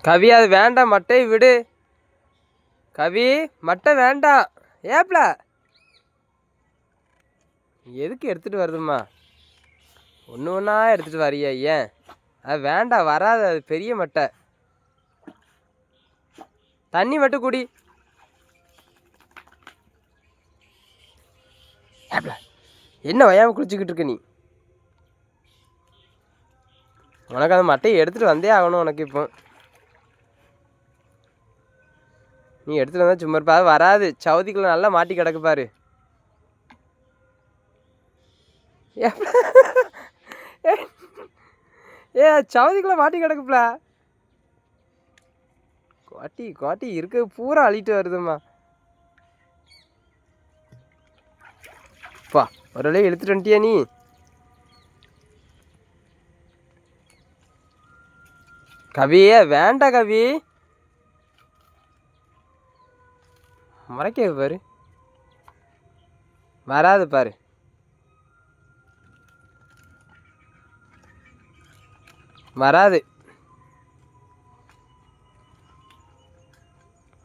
கவி அது வேண்டாம், மட்டை விடு. கவி மட்டை வேண்டாம். ஏப்ல எதுக்கு எடுத்துகிட்டு வருதும்மா? ஒன்று ஒன்றா எடுத்துகிட்டு வரியா? ஏன் அது வேண்டாம், வராது. அது பெரிய மட்டை. தண்ணி மட்டும் குடி. ஏப்ல என்ன வயாமல் குளிச்சுக்கிட்டு இருக்க நீ? உனக்கு அந்த மட்டையை எடுத்துகிட்டு வந்தே ஆகணும். உனக்கு இப்போ நீ எடுத்துகிட்டு வந்தால் சும்மா இருப்பா. அது வராது. சவுதிக்குள்ளே நல்லா மாட்டி கிடக்கு பாரு. ஏ சவுதிக்குள்ளே மாட்டி கிடக்குப்பா. குவாட்டி குவாட்டி இருக்க பூரா அழிட்டு வருதும்மா. பா ஒரு வேலையை எடுத்துட்டு வந்துட்டியா நீ? கவியே வேண்டாம் கவி. முறைக்க பாரு, வராது பாரு. வராது.